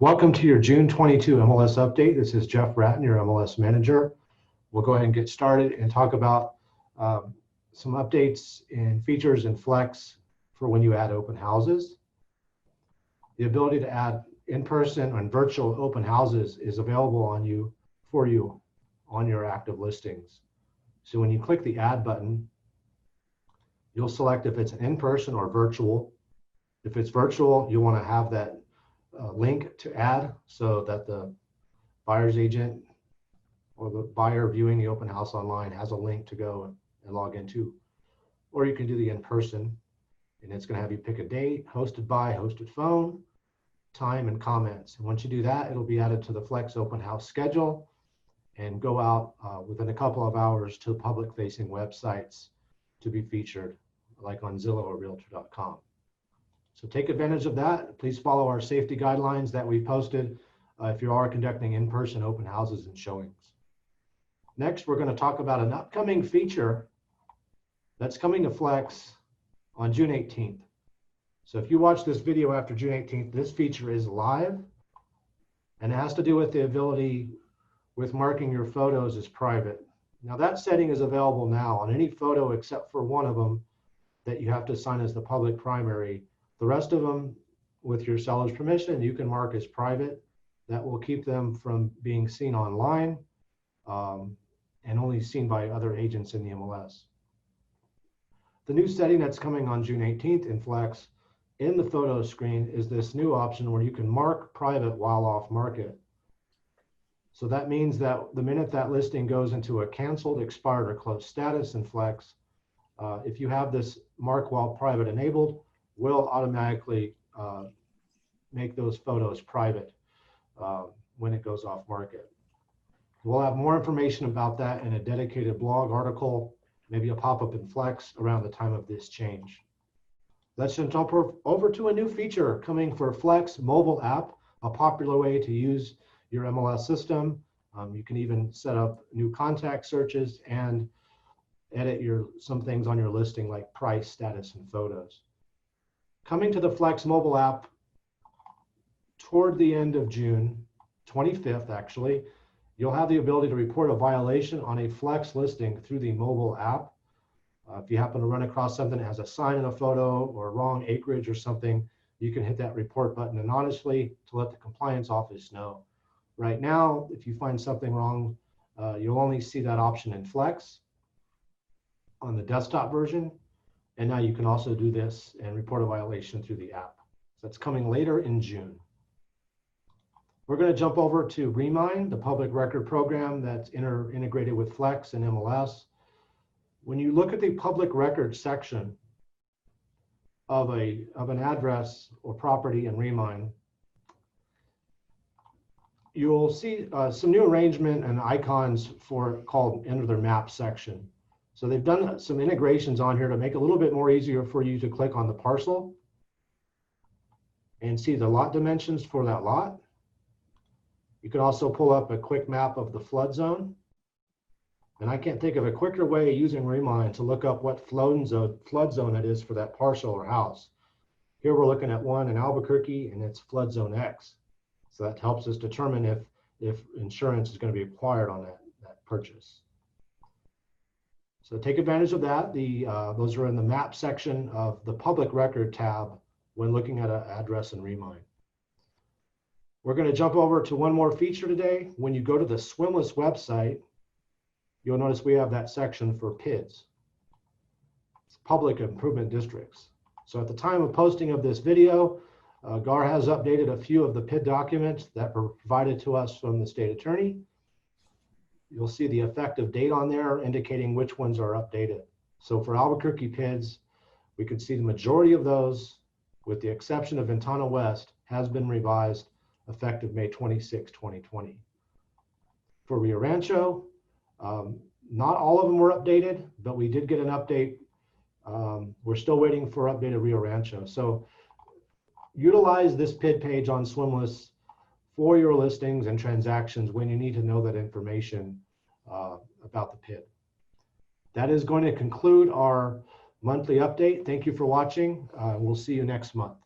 Welcome to your June 22 MLS update. This is Jeff Bratton, your MLS manager. We'll go ahead and get started and talk about some updates and features in Flex for when you add open houses. The ability to add in-person and virtual open houses is available for you on your active listings. So when you click the add button, you'll select if it's an in-person or virtual. If it's virtual, you want to have that link to add so that the buyer's agent or the buyer viewing the open house online has a link to go and log into. Or you can do the in-person, and it's going to have you pick a date, hosted by, hosted phone, time, and comments. And once you do that, it'll be added to the Flex open house schedule and go out within a couple of hours to public-facing websites to be featured, like on Zillow or Realtor.com. So take advantage of that. Please follow our safety guidelines that we posted if you are conducting in-person open houses and showings. Next, we're going to talk about an upcoming feature that's coming to Flex on June 18th. So if you watch this video after June 18th, this feature is live, and it has to do with the ability with marking your photos as private. Now that setting is available now on any photo except for one of them that you have to assign as the public primary. The rest of them, with your seller's permission, you can mark as private. That will keep them from being seen online and only seen by other agents in the MLS. The new setting that's coming on June 18th in Flex in the photo screen is this new option where you can mark private while off market. So that means that the minute that listing goes into a canceled, expired, or closed status in Flex, if you have this mark while private enabled, will automatically make those photos private when it goes off market. We'll have more information about that in a dedicated blog article, maybe a pop-up in Flex around the time of this change. Let's jump over to a new feature coming for Flex mobile app, a popular way to use your MLS system. You can even set up new contact searches and edit some things on your listing like price, status, and photos. Coming to the Flex mobile app toward the end of June, 25th actually, you'll have the ability to report a violation on a Flex listing through the mobile app. If you happen to run across something that has a sign in a photo or wrong acreage or something, you can hit that report button anonymously to let the compliance office know. Right now, if you find something wrong, you'll only see that option in Flex on the desktop version. And now you can also do this and report a violation through the app. So that's coming later in June. We're going to jump over to Remind, the public record program that's integrated with Flex and MLS. When you look at the public record section of an address or property in Remind, you'll see some new arrangement and icons called Enter Their Map section. So they've done some integrations on here to make it a little bit more easier for you to click on the parcel and see the lot dimensions for that lot. You can also pull up a quick map of the flood zone. And I can't think of a quicker way using Remind to look up what flood zone it is for that parcel or house. Here we're looking at one in Albuquerque, and it's flood zone X. So that helps us determine if insurance is going to be required on that purchase. So take advantage of that. Those are in the map section of the public record tab when looking at an address in Remind. We're going to jump over to one more feature today. When you go to the Swimless website, you'll notice we have that section for PIDs. It's public improvement districts. So at the time of posting of this video, GAR has updated a few of the PID documents that were provided to us from the state attorney. You'll see the effective date on there indicating which ones are updated. So for Albuquerque PIDs, we could see the majority of those, with the exception of Ventana West, has been revised effective May 26, 2020. For Rio Rancho, not all of them were updated, but we did get an update. We're still waiting for updated Rio Rancho. So utilize this PID page on Swimless for your listings and transactions when you need to know that information about the PID. That is going to conclude our monthly update. Thank you for watching. We'll see you next month.